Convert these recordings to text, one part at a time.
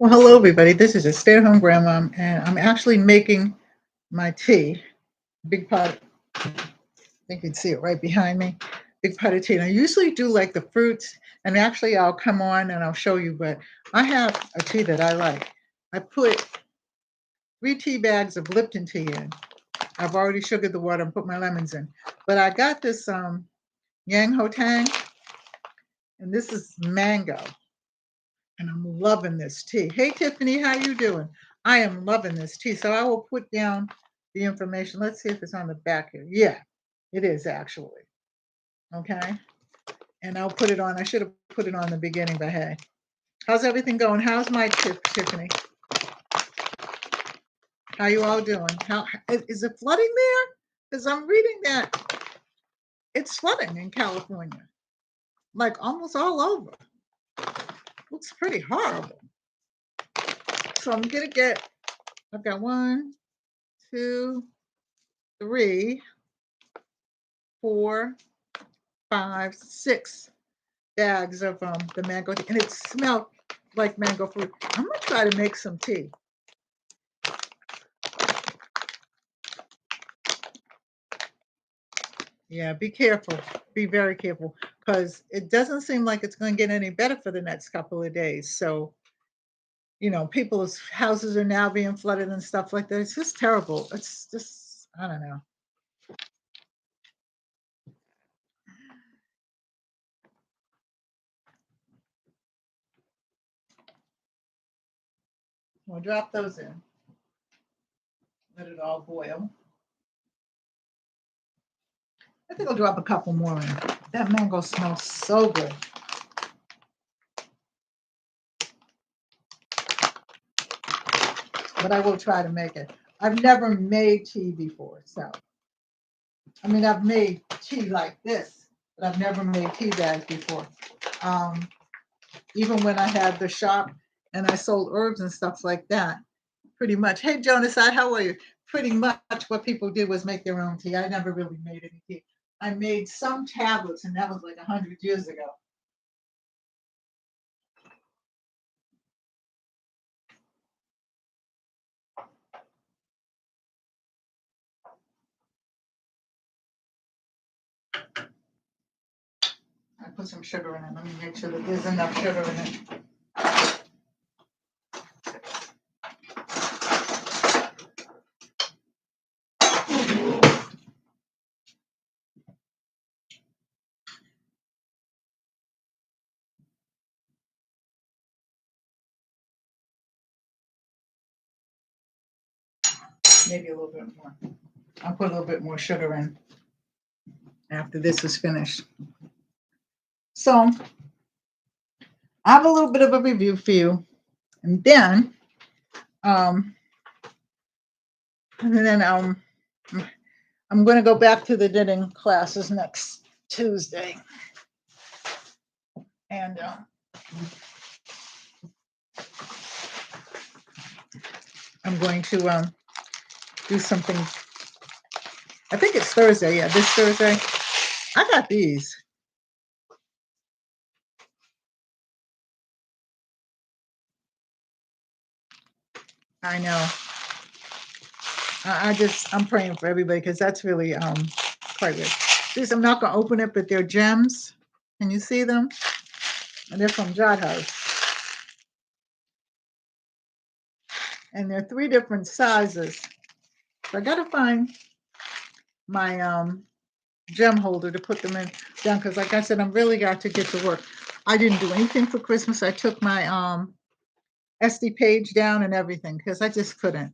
Well, hello, everybody. This is a stay-at-home grandma, and I'm actually making my tea. Big pot. I think you can see it right behind me. Big pot of tea. And I usually do like the fruits, and actually, I'll come on and I'll show you. But I have a tea that I like. I put 3 tea bags of Lipton tea in. I've already sugared the water and put my lemons in. But I got this Yang Ho Tang, and this is mango. And I'm loving this tea. Hey, Tiffany, how you doing? I am loving this tea. So I will put down the information. Let's see if it's on the back here. Yeah, it is actually. Okay. And I'll put it on. I should have put it on the beginning, but hey. How's everything going? How's my Tiffany? How you all doing? How is it flooding there? Because I'm reading that it's flooding in California. Like almost all over. Looks pretty horrible. So I'm gonna get, I've got 1, 2, 3, 4, 5, 6 bags of the mango tea, and it smelled like mango fruit. I'm gonna try to make some tea. Yeah, be careful. Be very careful because it doesn't seem like it's going to get any better for the next couple of days. So, people's houses are now being flooded and stuff like that. It's just terrible. It's just, I don't know. We'll drop those in. Let it all boil. I think I'll drop a couple more in. That mango smells so good. But I will try to make it. I've never made tea before, so I've made tea like this, but I've never made tea bags before. Um, Even when I had the shop and I sold herbs and stuff like that, pretty much. Hey, Jonas, how are you? Pretty much what people did was make their own tea. I never really made any tea. I made some tablets, and that was like 100 years ago. I put some sugar in it. Let me make sure that there's enough sugar in it. Maybe a little bit more. I'll put a little bit more sugar in after this is finished. So I have a little bit of a review for you, and then um, I'm going to go back to the knitting classes next Tuesday, and I'm going to do something. I think it's Thursday. Yeah, this Thursday. I got these. I know. I'm praying for everybody because that's really quite good. These, I'm not gonna open it, but they're gems. Can you see them? And they're from Jot House. And they're 3 different sizes. So I gotta find my gem holder to put them in down because like I said, I'm really got to get to work. I didn't do anything for Christmas. I took my SD page down and everything because I just couldn't.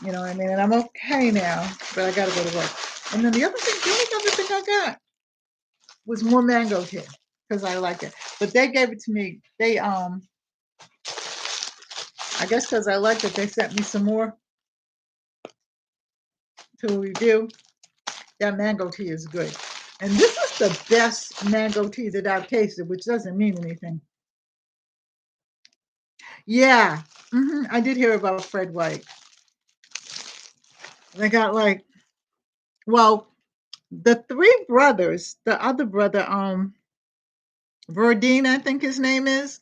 You know what I mean? And I'm okay now, but I gotta go to work. And then the only other thing I got was more mango tea because I like it. But they gave it to me. They I guess because I liked it, they sent me some more to review. That mango tea is good. And this is the best mango tea that I've tasted, which doesn't mean anything. Yeah, I did hear about Fred White. They got well, the 3 brothers, the other brother, Verdine, I think his name is,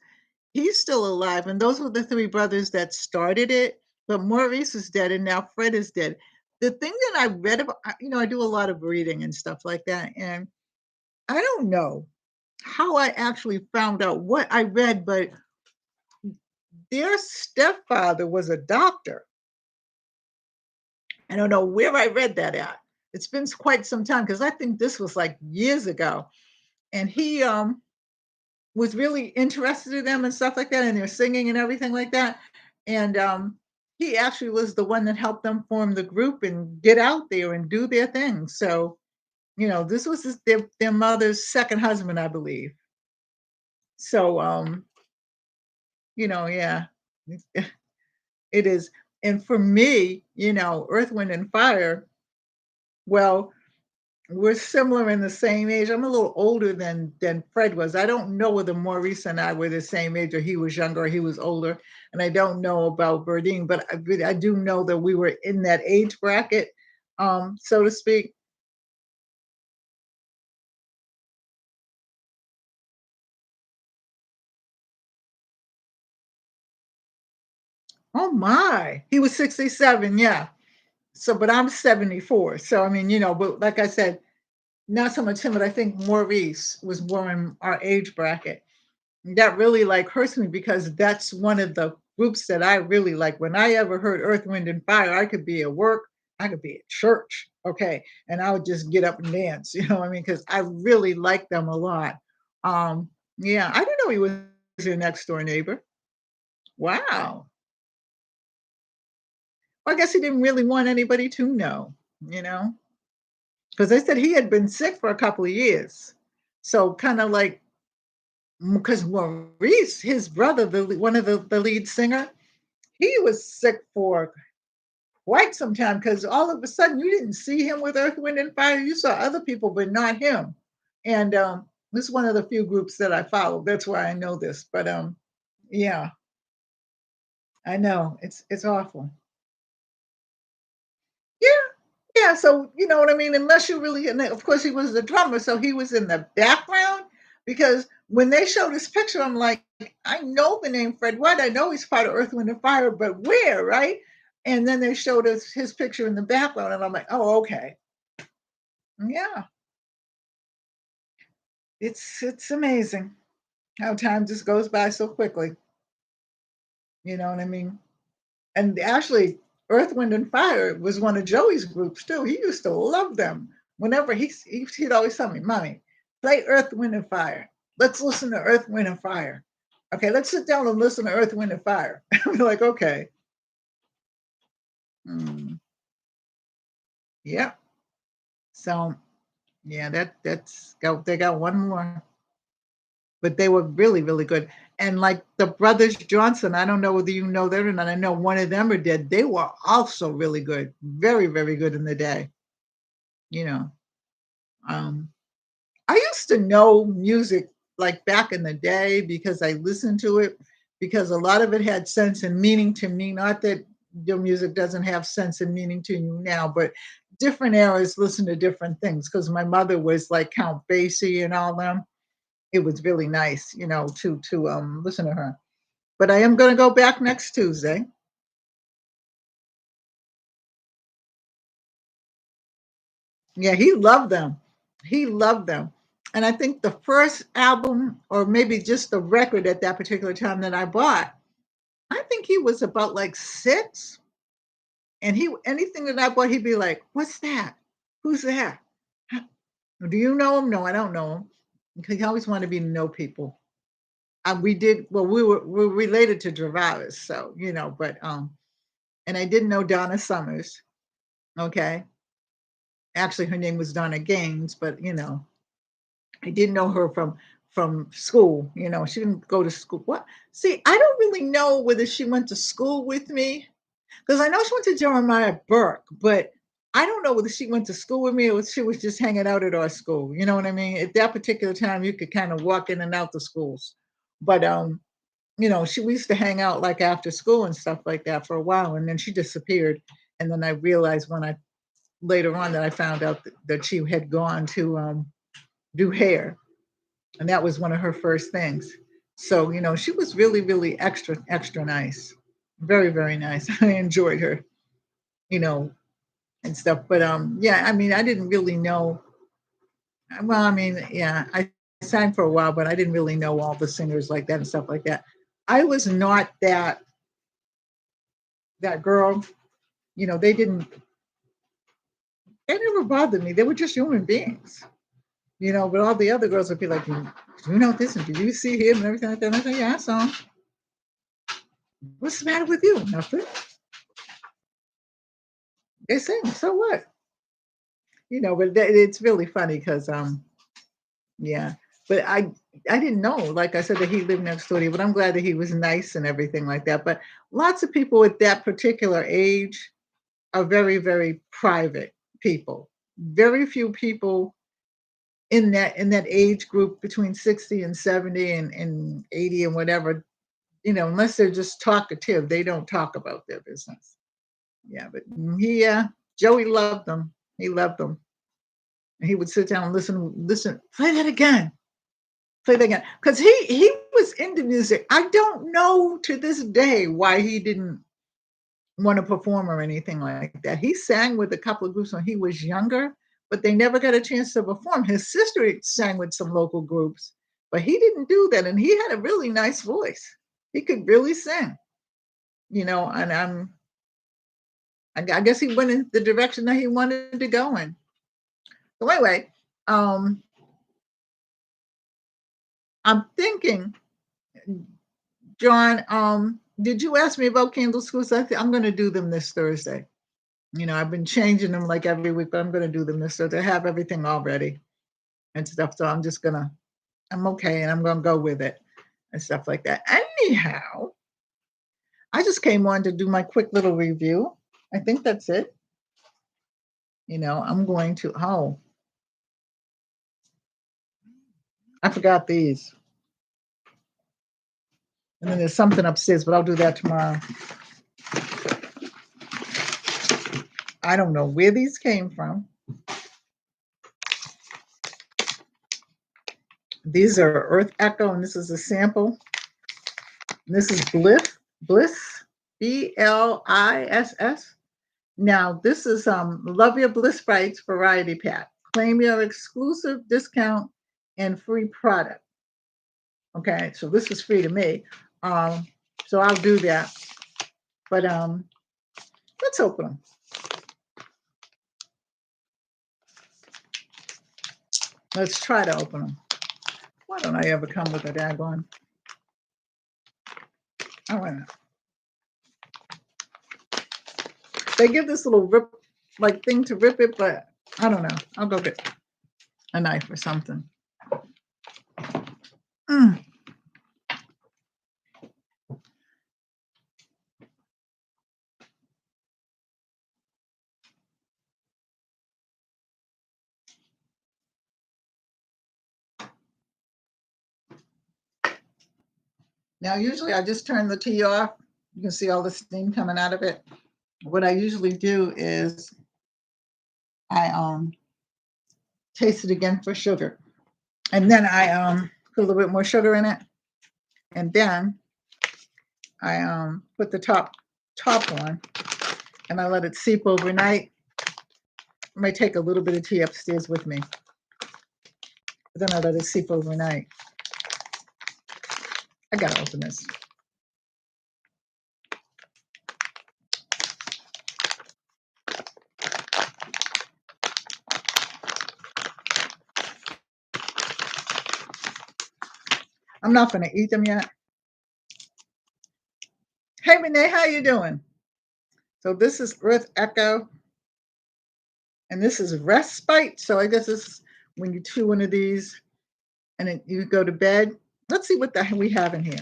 He's still alive, and those were the 3 brothers that started it, but Maurice is dead, and now Fred is dead. The thing that I read about I do a lot of reading and stuff like that, and I don't know how I actually found out what I read, but their stepfather was a doctor. I don't know where I read that at. It's been quite some time because I think this was, like, years ago, and he, was really interested in them and stuff like that, and their singing and everything like that. And he actually was the one that helped them form the group and get out there and do their thing. So, this was their mother's second husband, I believe. So, yeah, it is. And for me, Earth, Wind, and Fire, well, we're similar in the same age. I'm a little older than Fred was. I don't know whether Maurice and I were the same age, or he was younger, or he was older. And I don't know about Berdine, but I do know that we were in that age bracket, so to speak. Oh my, he was 67, yeah. So, but I'm 74. So I mean, but like I said, not so much him, but I think Maurice was more in our age bracket. That really like hurts me because that's one of the groups that I really like. When I ever heard Earth, Wind, and Fire, I could be at work, I could be at church, okay, and I would just get up and dance. You know what I mean? Because I really like them a lot. Yeah, I didn't know he was your next door neighbor. Wow. Well, I guess he didn't really want anybody to know, you know, because they said he had been sick for a couple of years. So kind of like because Maurice, his brother, one of the lead singer, he was sick for quite some time because all of a sudden you didn't see him with Earth, Wind, and Fire. You saw other people, but not him. And this is one of the few groups that I follow. That's why I know this. But yeah, I know it's awful. Yeah, yeah. So you know what I mean. Unless you really, and of course he was the drummer, so he was in the background. Because when they showed his picture, I'm like, I know the name Fred White. I know he's part of Earth, Wind, and Fire, but where, right? And then they showed us his picture in the background, and I'm like, oh, okay, yeah. It's amazing how time just goes by so quickly. You know what I mean? And actually, Earth, Wind, and Fire was one of Joey's groups too. He used to love them. Whenever he'd always tell me, "Mommy, play Earth, Wind, and Fire. Let's listen to Earth, Wind, and Fire. Okay, let's sit down and listen to Earth, Wind, and Fire." I'm like, okay, yeah. So yeah, they got one more, but they were really really good. And like the brothers Johnson, I don't know whether you know them or not. I know one of them are dead. They were also really good, very very good in the day. You know. Um, I used to know music like back in the day because I listened to it because a lot of it had sense and meaning to me. Not that your music doesn't have sense and meaning to you now, but different eras listen to different things. Because my mother was like Count Basie and all them. It was really nice, to listen to her. But I am going to go back next Tuesday. Yeah, he loved them. He loved them. And I think the first album, or maybe just the record at that particular time that I bought, I think he was about like 6. And he anything that I bought, he'd be like, "What's that? Who's that? Huh, Do you know him? No, I don't know him." Because he always wanted me to know people. We did well, we were related to Travaris, so but and I didn't know Donna Summers. Okay. Actually her name was Donna Gaines, but I didn't know her from school. She didn't go to school. What? See, I don't really know whether she went to school with me because I know she went to Jeremiah Burke, but I don't know whether she went to school with me or she was just hanging out at our school. You know what I mean? At that particular time, you could kind of walk in and out the schools, but we used to hang out like after school and stuff like that for a while, and then she disappeared. And then I realized when I later on that I found out that she had gone to do hair, and that was one of her first things. So, she was really, really extra, extra nice. Very, very nice. I enjoyed her, you know, and stuff. But yeah, I mean, I didn't really know. Well, I mean, yeah, I sang for a while, but I didn't really know all the singers like that and stuff like that. I was not that girl. They didn't. They never bothered me. They were just human beings. But all the other girls would be like, "Do you know this? And did you see him and everything like that?" And I said, "Yeah, I saw him. What's the matter with you? Nothing. They sing. So what? But it's really funny because yeah. But I didn't know, like I said, that he lived next door to you. But I'm glad that he was nice and everything like that. But lots of people at that particular age are very, very private people. Very few people in that age group between 60 and 70 and 80 and whatever, unless they're just talkative, they don't talk about their business. Yeah, but Joey loved them. He loved them. And he would sit down and listen, play that again. Play that again. Because he was into music. I don't know to this day why he didn't want to perform or anything like that. He sang with a couple of groups when he was younger, but they never got a chance to perform. His sister sang with some local groups, but he didn't do that. And he had a really nice voice. He could really sing, and I guess he went in the direction that he wanted to go in. So anyway, I'm thinking, John, did you ask me about candle schools? I'm going to do them this Thursday. I've been changing them like every week, but I'm going to do them this Thursday. I have everything all ready and stuff. So I'm okay, and I'm going to go with it and stuff like that. Anyhow, I just came on to do my quick little review. I think that's it. I'm going to, I forgot these. And then there's something upstairs, but I'll do that tomorrow. I don't know where these came from. These are Earth Echo, and this is a sample. And this is Bliss, BLISS. Now, this is Love Your Bliss Bites Variety Pack. Claim your exclusive discount and free product. Okay, so this is free to me. So I'll do that. But let's open them. Let's try to open them. Why don't I ever come with a daggone? I don't know. They give this little rip, like thing to rip it, but I don't know. I'll go get a knife or something. Now, usually I just turn the tea off. You can see all the steam coming out of it. What I usually do is I taste it again for sugar. And then I put a little bit more sugar in it. And then I put the top on and I let it seep overnight. I might take a little bit of tea upstairs with me. But then I let it seep overnight. I gotta open this. I'm not gonna eat them yet. Hey Renee, how you doing? So this is Earth Echo. And this is Respite. So I guess this is when you chew one of these and then you go to bed. Let's see what we have in here.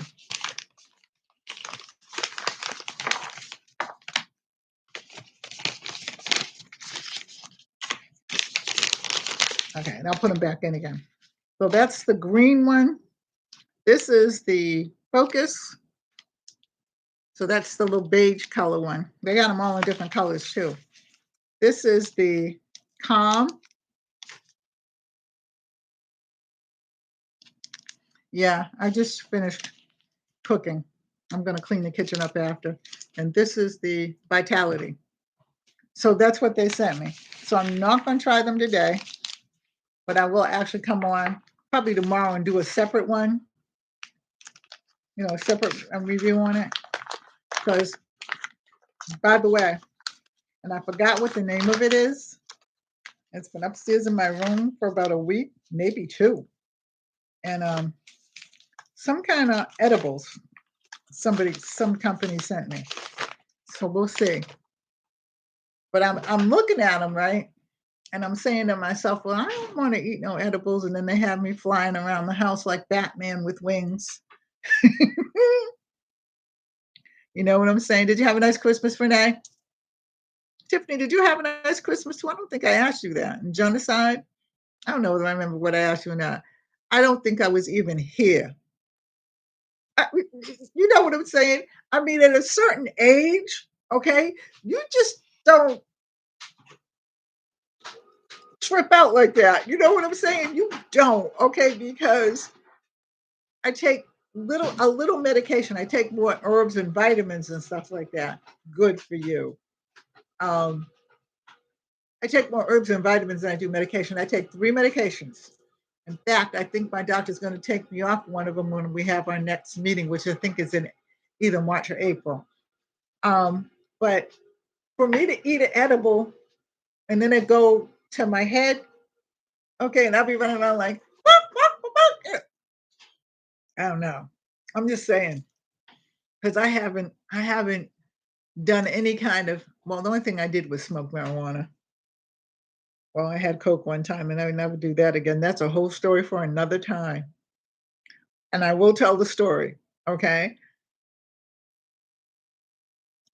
Okay, and I'll put them back in again. So that's the green one. This is the Focus. So that's the little beige color one. They got them all in different colors too. This is the Calm. Yeah, I just finished cooking. I'm going to clean the kitchen up after. And this is the Vitality. So that's what they sent me. So I'm not going to try them today, but I will actually come on probably tomorrow and do a separate one, a separate review on it. Because, by the way, and I forgot what the name of it is. It's been upstairs in my room for about a week, maybe two. And some kind of edibles some company sent me. So we'll see. But I'm looking at them, right? And I'm saying to myself, well, I don't want to eat no edibles. And then they have me flying around the house like Batman with wings. You know what I'm saying? Did you have a nice Christmas, Renee? Tiffany, did you have a nice Christmas too? I don't think I asked you that. And Genocide, I don't know whether I remember what I asked you or not. I don't think I was even here. You know what I'm saying? I mean, at a certain age, okay, you just don't trip out like that. You know what I'm saying? You don't, okay, because I take a little medication. I take more herbs and vitamins and stuff like that. Good for you. Um, I take more herbs and vitamins than I do medication. I take 3 medications. In fact, I think my doctor's going to take me off one of them when we have our next meeting, which I think is in either March or April. But for me to eat an edible and then it go to my head, okay, and I'll be running around like, I don't know. I'm just saying because I haven't done any kind of. Well, the only thing I did was smoke marijuana. Well, I had coke one time, and I would never do that again. That's a whole story for another time, and I will tell the story. Okay,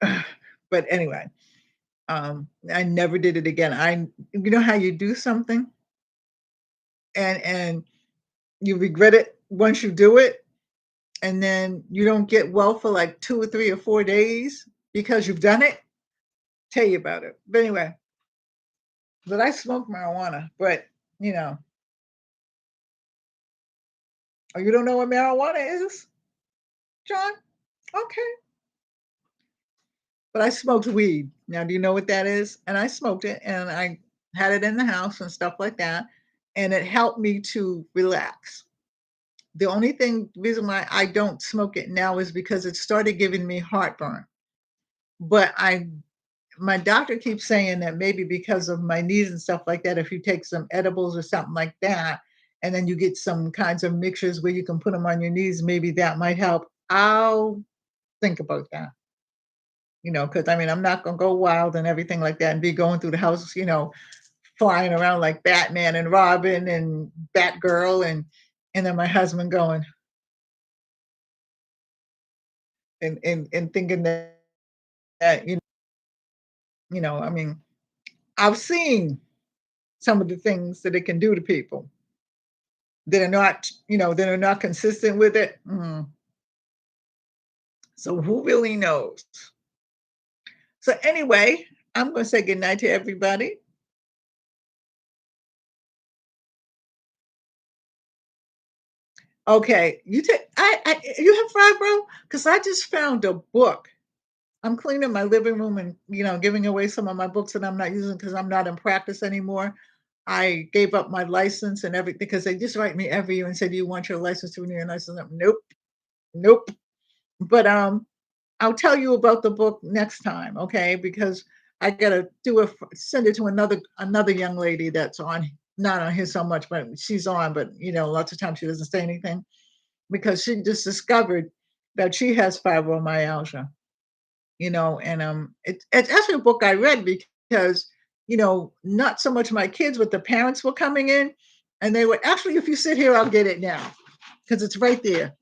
but anyway, I never did it again. You know how you do something, and you regret it once you do it, and then you don't get well for like 2 or 3 or 4 days because you've done it. Tell you about it. But anyway, but I smoke marijuana. But you know, oh, you don't know what marijuana is, John? Okay. But I smoked weed. Now, do you know what that is? And I smoked it, and I had it in the house and stuff like that, and it helped me to relax. The only reason why I don't smoke it now is because it started giving me heartburn. But my doctor keeps saying that maybe because of my knees and stuff like that, if you take some edibles or something like that, and then you get some kinds of mixtures where you can put them on your knees, maybe that might help. I'll think about that, because I mean, I'm not going to go wild and everything like that and be going through the house, flying around like Batman and Robin and Batgirl and then my husband going and thinking that I mean, I've seen some of the things that it can do to people that are not consistent with it. So who really knows? So anyway, I'm going to say good night to everybody. Okay, you have fibro because I just found a book. I'm cleaning my living room and giving away some of my books that I'm not using because I'm not in practice anymore. I gave up my license and everything because they just write me every year and say, "Do you want your license to renew your license?" Nope, nope. But I'll tell you about the book next time, okay? Because I gotta send it to another young lady that's not on here so much, but she's on. But lots of times she doesn't say anything because she just discovered that she has fibromyalgia. And it's actually a book I read because not so much my kids, but the parents were coming in, and they were actually, if you sit here, I'll get it now because it's right there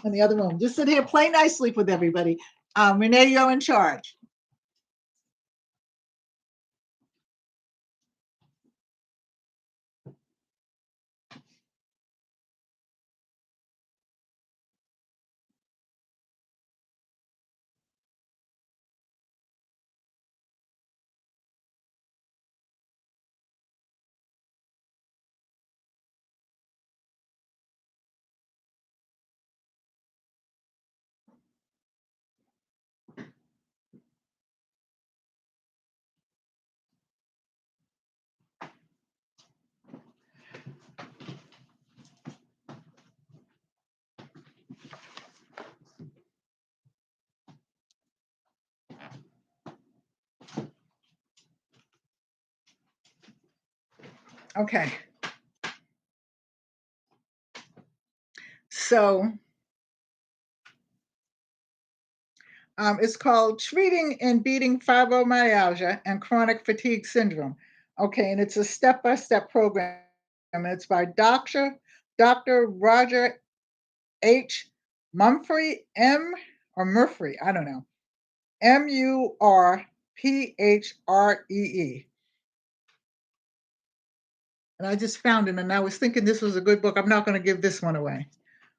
in the other room. Just sit here, play nicely with everybody. Renee, you're in charge. Okay. So it's called Treating and Beating Fibromyalgia and Chronic Fatigue Syndrome. Okay, and it's a step-by-step program. And it's by Dr. Roger H. Mumfree, Murphy, I don't know. Murphree. And I just found it, and I was thinking this was a good book. I'm not going to give this one away.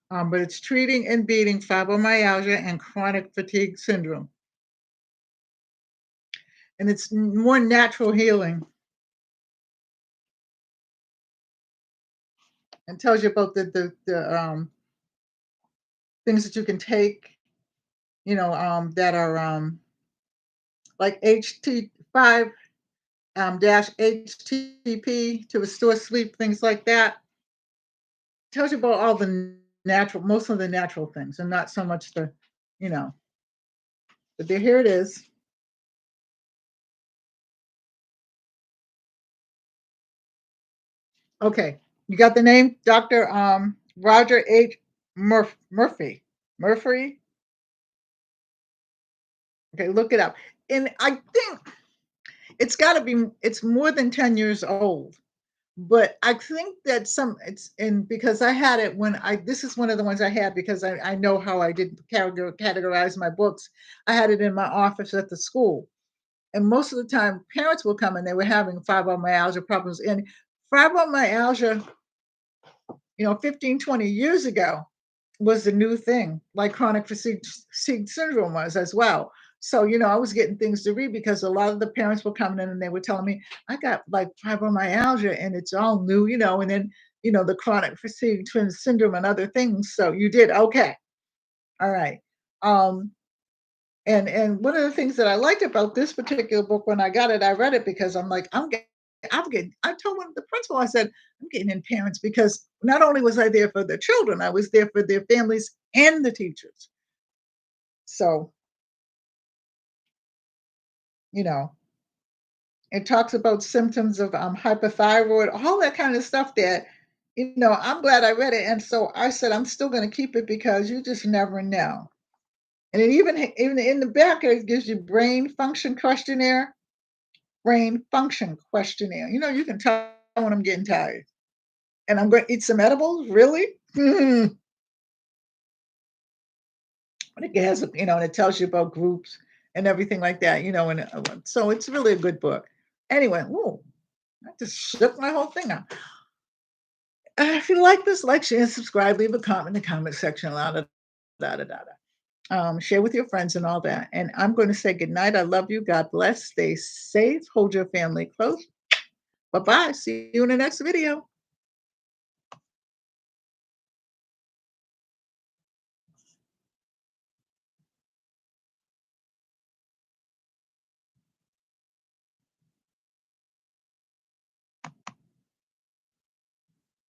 But it's Treating and Beating Fibromyalgia and Chronic Fatigue Syndrome. And it's more natural healing. And tells you about the things that you can take, that are like HT5 dash HTP to restore sleep, things like that. Tells you about all the most of the natural things, and not so much the, you know. But there, here it is. Okay, you got the name, Dr. Roger H. Murphy. Murphy. Okay, look it up. And I think it's got to be. It's more than 10 years old. But I think that it's in, because I had it when this is one of the ones I had because I know how I did categorize my books. I had it in my office at the school. And most of the time, parents will come and they were having fibromyalgia problems. And fibromyalgia, 15, 20 years ago was the new thing, like chronic fatigue syndrome was as well. So, I was getting things to read because a lot of the parents were coming in and they were telling me, I got like fibromyalgia and it's all new, and then, the chronic fatigue twin syndrome and other things. So you did. Okay. All right. Um, and one of the things that I liked about this particular book when I got it, I read it because I'm like, I told one of the principal, I said, I'm getting in parents because not only was I there for the children, I was there for their families and the teachers. So, you know, it talks about symptoms of hypothyroid, all that kind of stuff that, I'm glad I read it. And so I said, I'm still going to keep it because you just never know. And it even in the back, it gives you brain function questionnaire. You can tell when I'm getting tired and I'm going to eat some edibles. Really? But it has, and it tells you about groups and everything like that, and so it's really a good book. Anyway, whoa, I just shook my whole thing up. If you like this, like, share, and subscribe, leave a comment in the comment section, share with your friends and all that. And I'm going to say good night. I love you. God bless. Stay safe. Hold your family close. Bye-bye. See you in the next video.